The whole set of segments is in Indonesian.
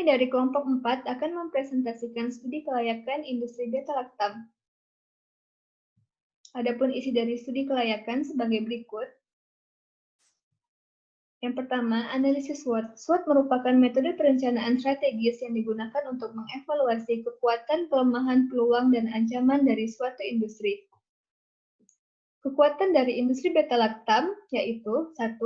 Kami dari kelompok 4 akan mempresentasikan studi kelayakan industri beta laktam. Adapun isi dari studi kelayakan sebagai berikut. Yang pertama, analisis SWOT. SWOT merupakan metode perencanaan strategis yang digunakan untuk mengevaluasi kekuatan, kelemahan, peluang, dan ancaman dari suatu industri. Kekuatan dari industri beta laktam yaitu 1.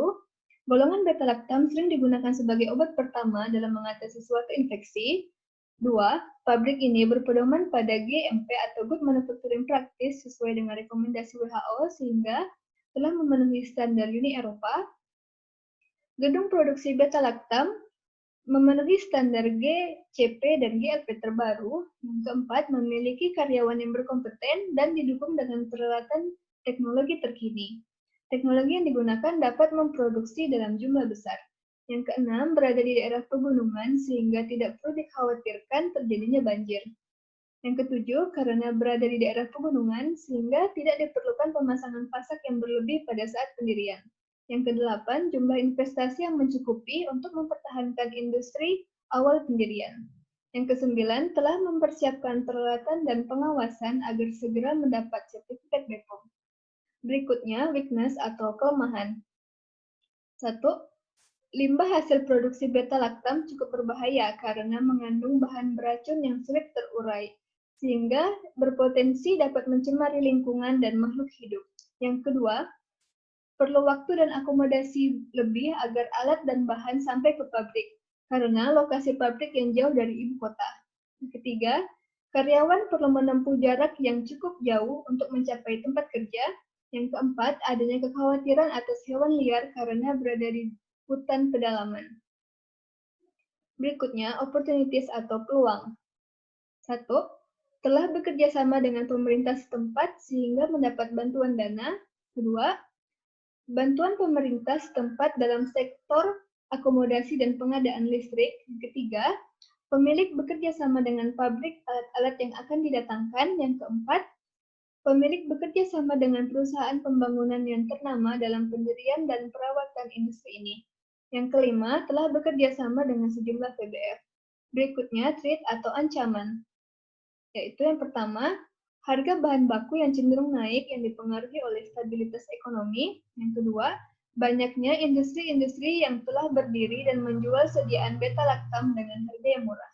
Golongan beta laktam sering digunakan sebagai obat pertama dalam mengatasi suatu infeksi. 2. Pabrik ini berpedoman pada GMP atau Good Manufacturing Practice sesuai dengan rekomendasi WHO sehingga telah memenuhi standar Uni Eropa. Gedung produksi beta laktam memenuhi standar GCP dan GLP terbaru. Yang keempat, memiliki karyawan yang berkompeten dan didukung dengan peralatan teknologi terkini. Teknologi yang digunakan dapat memproduksi dalam jumlah besar. Yang keenam, berada di daerah pegunungan sehingga tidak perlu dikhawatirkan terjadinya banjir. Yang ketujuh, karena berada di daerah pegunungan sehingga tidak diperlukan pemasangan pasak yang berlebih pada saat pendirian. Yang kedelapan, jumlah investasi yang mencukupi untuk mempertahankan industri awal pendirian. Yang kesembilan, telah mempersiapkan peralatan dan pengawasan agar segera mendapat sertifikat BPOM. Berikutnya, weakness atau kelemahan. 1. Limbah hasil produksi beta laktam cukup berbahaya karena mengandung bahan beracun yang sulit terurai, sehingga berpotensi dapat mencemari lingkungan dan makhluk hidup. Yang kedua, perlu waktu dan akomodasi lebih agar alat dan bahan sampai ke pabrik, karena lokasi pabrik yang jauh dari ibu kota. Yang ketiga, karyawan perlu menempuh jarak yang cukup jauh untuk mencapai tempat kerja. Yang keempat, adanya kekhawatiran atas hewan liar karena berada di hutan pedalaman. Berikutnya, opportunities atau peluang. 1. Telah bekerja sama dengan pemerintah setempat sehingga mendapat bantuan dana. 2. Bantuan pemerintah setempat dalam sektor akomodasi dan pengadaan listrik. Ketiga, pemilik bekerja sama dengan pabrik alat-alat yang akan didatangkan. Yang keempat, pemilik bekerja sama dengan perusahaan pembangunan yang ternama dalam pendirian dan perawatan industri ini. Yang kelima, telah bekerja sama dengan sejumlah PBF. Berikutnya, threat atau ancaman. Yaitu yang pertama, harga bahan baku yang cenderung naik yang dipengaruhi oleh stabilitas ekonomi. Yang kedua, banyaknya industri-industri yang telah berdiri dan menjual sediaan beta laktam dengan harga yang murah.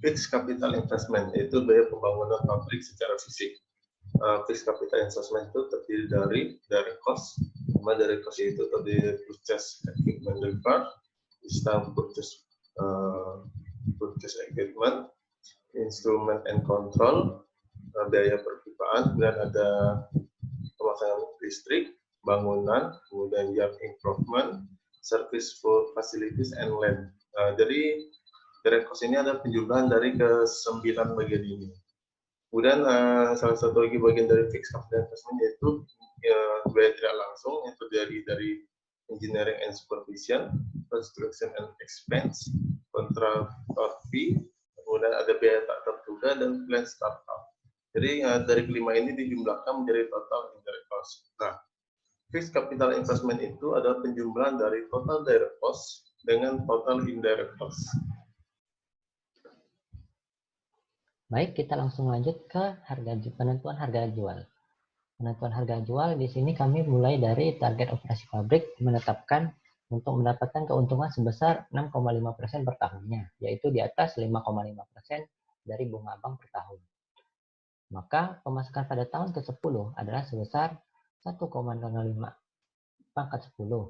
Fixed capital investment yaitu biaya pembangunan pabrik secara fisik. Fixed capital investment itu terdiri dari cost. Dari cost itu terdiri dari purchase equipment repair, purchase equipment, instrument and control, biaya perpipaan, kemudian ada pemasangan listrik, bangunan, kemudian yard improvement, service for facilities and land. Jadi direct cost ini ada penjumlahan dari ke-9 bagian ini. Kemudian salah satu lagi bagian dari fixed capital investment yaitu biaya tidak langsung yang terdiri dari engineering and supervision, construction and expense, contractor fee, kemudian ada biaya tak terduga dan plan startup. Jadi dari kelima ini dijumlahkan menjadi total indirect cost. Nah, fixed capital investment itu adalah penjumlahan dari total direct cost dengan total indirect cost. Baik, kita langsung lanjut ke penentuan harga jual. Penentuan harga jual di sini kami mulai dari target operasi pabrik menetapkan untuk mendapatkan keuntungan sebesar 6,5% per tahunnya, yaitu di atas 5,5% dari bunga bank per tahun. Maka pemasukan pada tahun ke-10 adalah sebesar 1,05 pangkat 10,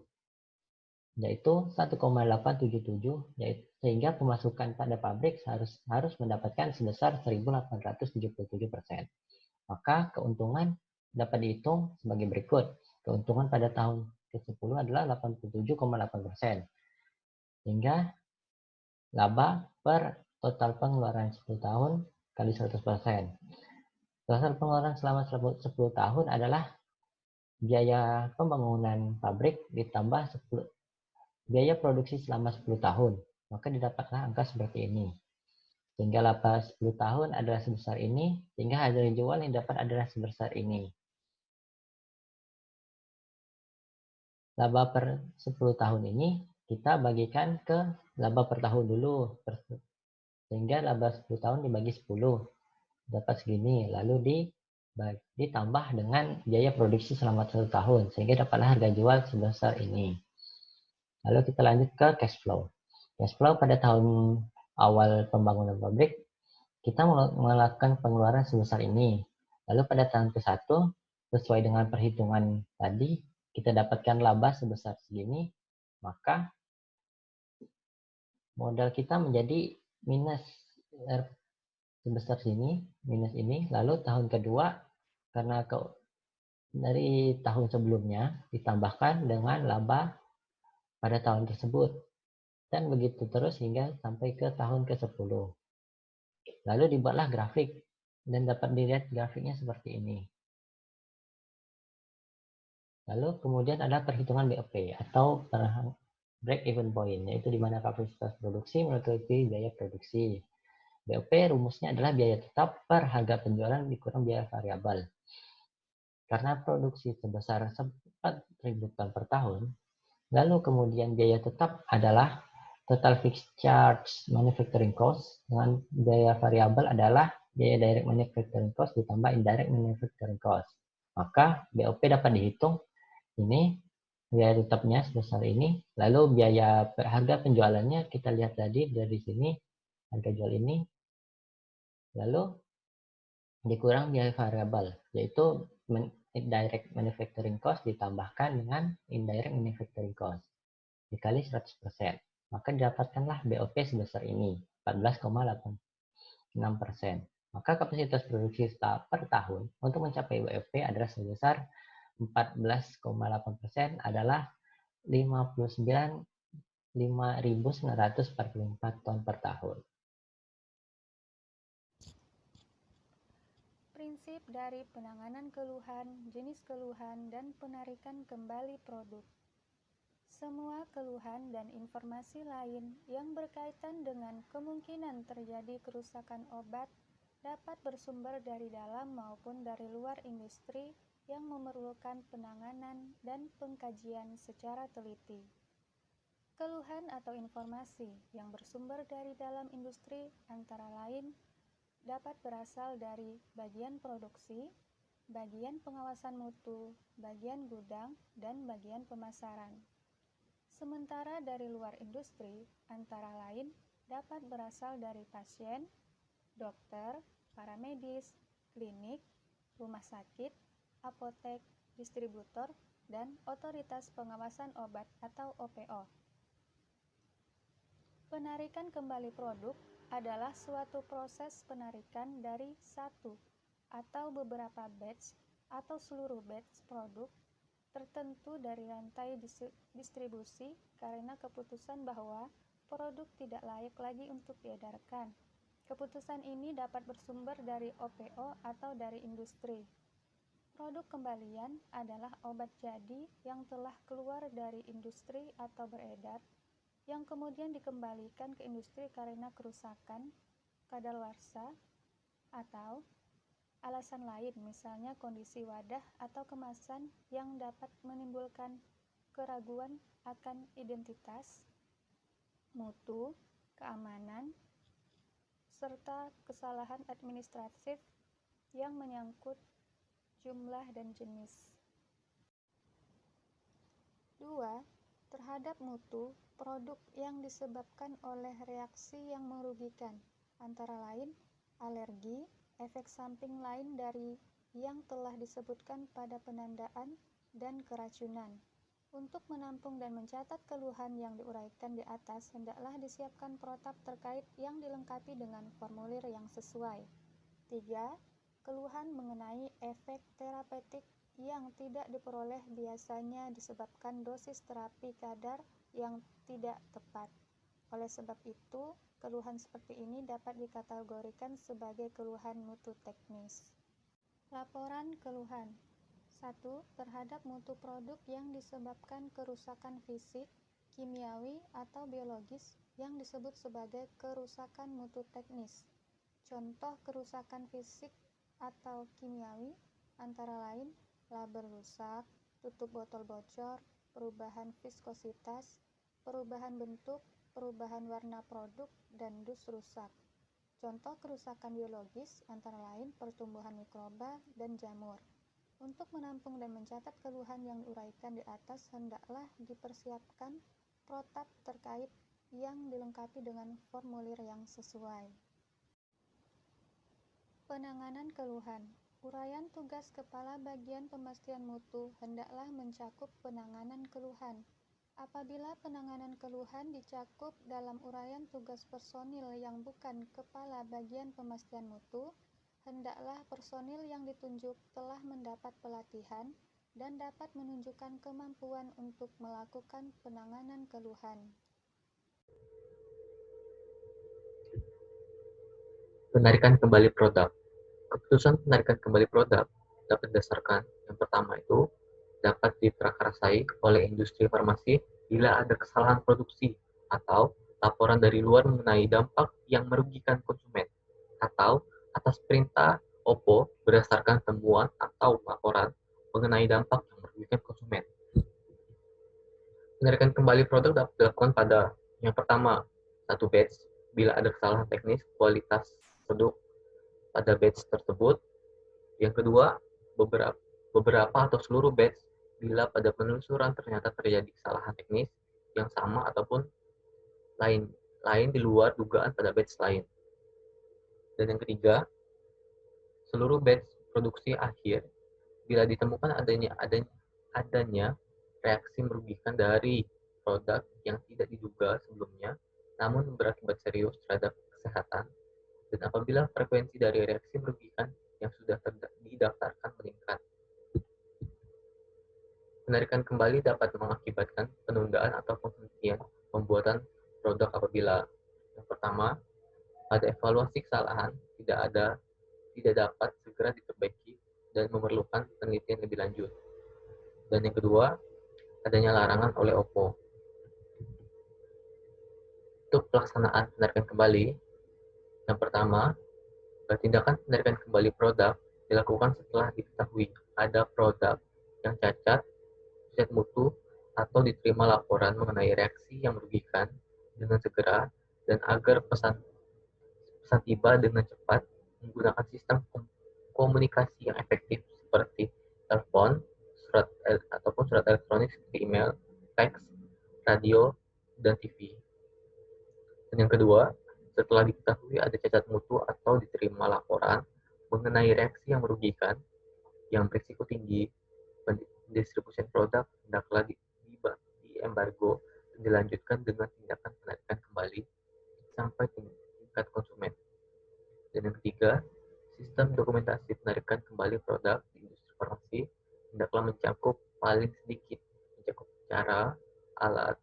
yaitu 1,877, sehingga pemasukan pada pabrik harus mendapatkan sebesar 1.877%. Maka keuntungan dapat dihitung sebagai berikut. Keuntungan pada tahun ke-10 adalah 87,8%. Sehingga laba per total pengeluaran 10 tahun kali 100%. Total pengeluaran selama 10 tahun adalah biaya pembangunan pabrik ditambah biaya produksi selama 10 tahun. Maka didapatlah angka seperti ini. Sehingga laba 10 tahun adalah sebesar ini, sehingga harga jual yang dapat adalah sebesar ini. Laba per 10 tahun ini kita bagikan ke laba per tahun dulu. Sehingga laba 10 tahun dibagi 10, dapat segini. Lalu ditambah dengan biaya produksi selama 1 tahun, sehingga dapatlah harga jual sebesar ini. Lalu kita lanjut ke cash flow. Cash flow pada tahun awal pembangunan pabrik, kita melakukan pengeluaran sebesar ini. Lalu pada tahun ke-1, sesuai dengan perhitungan tadi, kita dapatkan laba sebesar segini, maka modal kita menjadi minus sebesar sini, minus ini. Lalu tahun kedua, karena dari tahun sebelumnya ditambahkan dengan laba pada tahun tersebut. Dan begitu terus hingga sampai ke tahun ke-10. Lalu dibuatlah grafik, dan dapat dilihat grafiknya seperti ini. Lalu kemudian ada perhitungan BOP atau break even point, yaitu di mana kapasitas produksi menutupi biaya produksi. BOP rumusnya adalah biaya tetap per harga penjualan dikurang biaya variabel. Karena produksi sebesar 4.000 ton per tahun, lalu kemudian biaya tetap adalah total fixed charge manufacturing cost, dengan biaya variabel adalah biaya direct manufacturing cost ditambah indirect manufacturing cost. Maka BOP dapat dihitung, ini biaya tetapnya sebesar ini, lalu biaya harga penjualannya kita lihat tadi dari sini, harga jual ini, lalu dikurang biaya variabel, yaitu direct manufacturing cost ditambahkan dengan indirect manufacturing cost dikali 100%. Maka didapatkanlah BOP sebesar ini, 14,86%. Maka kapasitas produksi per tahun untuk mencapai BOP adalah sebesar 14,8% adalah 5.944 ton per tahun. Prinsip dari penanganan keluhan, jenis keluhan, dan penarikan kembali produk. Semua keluhan dan informasi lain yang berkaitan dengan kemungkinan terjadi kerusakan obat dapat bersumber dari dalam maupun dari luar industri yang memerlukan penanganan dan pengkajian secara teliti. Keluhan atau informasi yang bersumber dari dalam industri antara lain dapat berasal dari bagian produksi, bagian pengawasan mutu, bagian gudang, dan bagian pemasaran. Sementara dari luar industri, antara lain dapat berasal dari pasien, dokter, para medis, klinik, rumah sakit, apotek, distributor, dan otoritas pengawasan obat atau OPO. Penarikan kembali produk adalah suatu proses penarikan dari satu atau beberapa batch atau seluruh batch produk tertentu dari rantai distribusi karena keputusan bahwa produk tidak layak lagi untuk diedarkan. Keputusan ini dapat bersumber dari OPO atau dari industri. Produk kembalian adalah obat jadi yang telah keluar dari industri atau beredar, yang kemudian dikembalikan ke industri karena kerusakan, kadaluarsa, atau alasan lain, misalnya kondisi wadah atau kemasan yang dapat menimbulkan keraguan akan identitas, mutu, keamanan, serta kesalahan administratif yang menyangkut jumlah dan jenis. 2. Terhadap mutu produk yang disebabkan oleh reaksi yang merugikan, antara lain alergi, efek samping lain dari yang telah disebutkan pada penandaan, dan keracunan. Untuk menampung dan mencatat keluhan yang diuraikan di atas, hendaklah disiapkan protap terkait yang dilengkapi dengan formulir yang sesuai. 3. Keluhan mengenai efek terapeutik yang tidak diperoleh biasanya disebabkan dosis terapi kadar yang tidak tepat. Oleh sebab itu, keluhan seperti ini dapat dikategorikan sebagai keluhan mutu teknis. Laporan keluhan. 1. Terhadap mutu produk yang disebabkan kerusakan fisik, kimiawi, atau biologis yang disebut sebagai kerusakan mutu teknis. Contoh kerusakan fisik atau kimiawi antara lain label rusak, tutup botol bocor, perubahan viskositas, perubahan bentuk, perubahan warna produk, dan dus rusak. Contoh kerusakan biologis antara lain pertumbuhan mikroba dan jamur. Untuk menampung dan mencatat keluhan yang diuraikan di atas, hendaklah dipersiapkan protap terkait yang dilengkapi dengan formulir yang sesuai. Penanganan keluhan. Uraian tugas Kepala Bagian Pemastian Mutu hendaklah mencakup penanganan keluhan. Apabila penanganan keluhan dicakup dalam uraian tugas personil yang bukan Kepala Bagian Pemastian Mutu, hendaklah personil yang ditunjuk telah mendapat pelatihan dan dapat menunjukkan kemampuan untuk melakukan penanganan keluhan. Penarikan kembali produk. Keputusan penarikan kembali produk dapat didasarkan yang pertama itu dapat diprakarsai oleh industri farmasi bila ada kesalahan produksi atau laporan dari luar mengenai dampak yang merugikan konsumen, atau atas perintah OPPO berdasarkan temuan atau laporan mengenai dampak yang merugikan konsumen. Penarikan kembali produk dapat dilakukan pada yang pertama, satu batch bila ada kesalahan teknis kualitas produk pada batch tersebut. Yang kedua, beberapa atau seluruh batch bila pada penelusuran ternyata terjadi kesalahan teknis yang sama ataupun lain di luar dugaan pada batch lain. Dan yang ketiga, seluruh batch produksi akhir bila ditemukan adanya reaksi merugikan dari produk yang tidak diduga sebelumnya namun berakibat serius terhadap kesehatan, dan apabila frekuensi dari reaksi merugikan yang sudah didaftarkan meningkat. Penarikan kembali dapat mengakibatkan penundaan atau penghentian pembuatan produk apabila yang pertama, pada evaluasi kesalahan tidak dapat segera diperbaiki dan memerlukan penelitian lebih lanjut. Dan yang kedua, adanya larangan oleh OPPO. Untuk pelaksanaan penarikan kembali, yang pertama, tindakan penarikan kembali produk dilakukan setelah diketahui ada produk yang cacat mutu atau diterima laporan mengenai reaksi yang merugikan dengan segera dan agar pesan tiba dengan cepat menggunakan sistem komunikasi yang efektif seperti telepon, surat elektronik seperti email, fax, radio, dan TV. Dan yang kedua, setelah diketahui ada cacat mutu atau diterima laporan mengenai reaksi yang merugikan yang berisiko tinggi, pendistribusian produk hendaklah diembargo dan dilanjutkan dengan tindakan penarikan kembali sampai tingkat konsumen. Dan yang ketiga, sistem dokumentasi penarikan kembali produk di industri farmasi hendaklah mencakup paling sedikit cara, alat,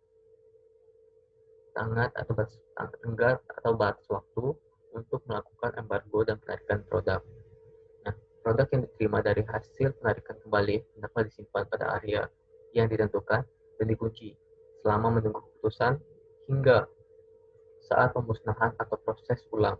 tenggat atau batas waktu untuk melakukan embargo dan penarikan produk. Nah, produk yang diterima dari hasil penarikan kembali hendaklah disimpan pada area yang ditentukan dan dikunci selama menunggu keputusan hingga saat pemusnahan atau proses ulang.